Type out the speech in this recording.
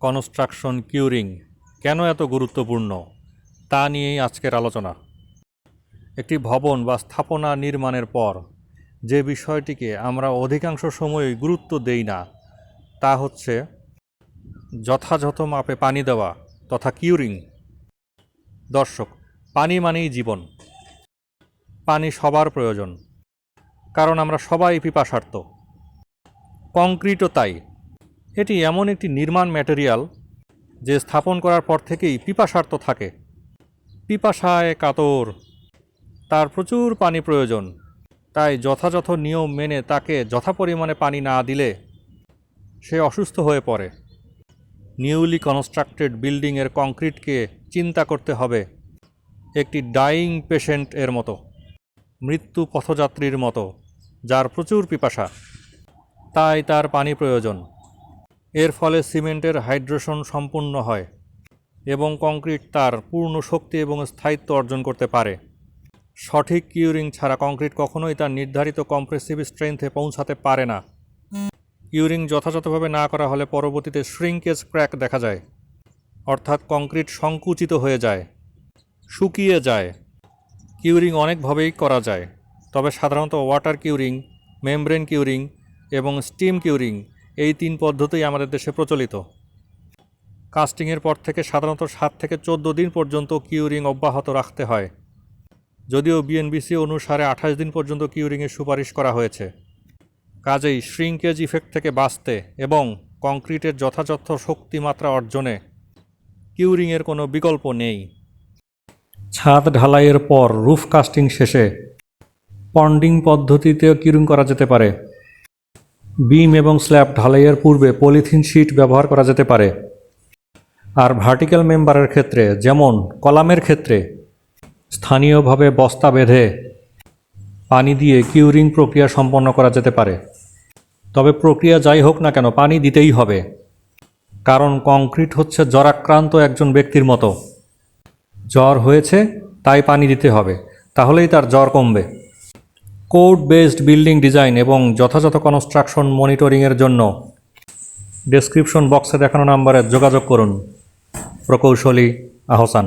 Construction curing কেন এত গুরুত্বপূর্ণ তা নিয়েই আজকের আলোচনা। একটি ভবন বা স্থাপনা নির্মাণের পর যে বিষয়টিকে আমরা অধিকাংশ সময়ই গুরুত্ব দেই না তা হচ্ছে যথাযথ মাপে পানি দেওয়া তথা কিউরিং। দর্শক, পানি মানেই জীবন। পানি সবার প্রয়োজন, কারণ আমরা সবাই পিপাসার্ত। কংক্রিটও তাই। এটি এমন একটি নির্মাণ ম্যাটেরিয়াল যে স্থাপন করার পর থেকেই পিপাসার্ত থাকে, পিপাসায় কাতর। তার প্রচুর পানি প্রয়োজন, তাই যথাযথ নিয়ম মেনে তাকে যথাপরিমাণে পানি না দিলে সে অসুস্থ হয়ে পড়ে। নিউলি কনস্ট্রাক্টেড বিল্ডিংয়ের কংক্রিটকে চিন্তা করতে হবে একটি ডাইং পেশেন্ট এর মতো, মৃত্যু পথযাত্রীর মতো, যার প্রচুর পিপাসা, তাই তার পানি প্রয়োজন। এর ফলে সিমেন্টের হাইড্রেশন সম্পূর্ণ হয় এবং কংক্রিট তার পূর্ণ শক্তি এবং স্থায়িত্ব অর্জন করতে পারে। সঠিক কিউরিং ছাড়া কংক্রিট কখনোই তার নির্ধারিত কম্প্রেসিভ স্ট্রেংথে পৌঁছাতে পারে না। কিউরিং যথাযথভাবে না করা হলে পরবর্তীতে শ্রিঙ্কেজ ক্র্যাক দেখা যায়, অর্থাৎ কংক্রিট সংকুচিত হয়ে যায়, শুকিয়ে যায়। কিউরিং অনেকভাবেই করা যায়, তবে সাধারণত ওয়াটার কিউরিং, মেমব্রেন কিউরিং এবং স্টিম কিউরিং এই 3 পদ্ধতিই আমাদের দেশে প্রচলিত। কাস্টিংয়ের পর থেকে সাধারণত 7 থেকে 14 দিন পর্যন্ত কিউরিং অব্যাহত রাখতে হয়, যদিও বিএনবিসি অনুসারে 28 দিন পর্যন্ত কিউরিংয়ের সুপারিশ করা হয়েছে। কাজেই শ্রিঙ্কেজ ইফেক্ট থেকে বাঁচতে এবং কংক্রিটের যথাযথ শক্তিমাত্রা অর্জনে কিউরিংয়ের কোনো বিকল্প নেই। ছাদ ঢালাইয়ের পর রুফ কাস্টিং শেষে পন্ডিং পদ্ধতিতেও কিউরিং করা যেতে পারে। বিম এবং স্ল্যাব ঢালাইয়ের পূর্বে পলিথিন শিট ব্যবহার করা যেতে পারে। আর ভার্টিক্যাল মেম্বারের ক্ষেত্রে, যেমন কলামের ক্ষেত্রে, স্থানীয়ভাবে বস্তা বেঁধে পানি দিয়ে কিউরিং প্রক্রিয়া সম্পন্ন করা যেতে পারে। তবে প্রক্রিয়া যাই হোক না কেন, পানি দিতেই হবে, কারণ কংক্রিট হচ্ছে জ্বরাক্রান্ত একজন ব্যক্তির মতো। জ্বর হয়েছে তাই পানি দিতে হবে, তাহলেই তার জ্বর কমবে। কোড বেসড বিল্ডিং ডিজাইন এবং যথাযথ কনস্ট্রাকশন মনিটরিংয়ের জন্য ডেসক্রিপশন বক্সে দেখানো নাম্বারে যোগাযোগ করুন। প্রকৌশলী আহসান।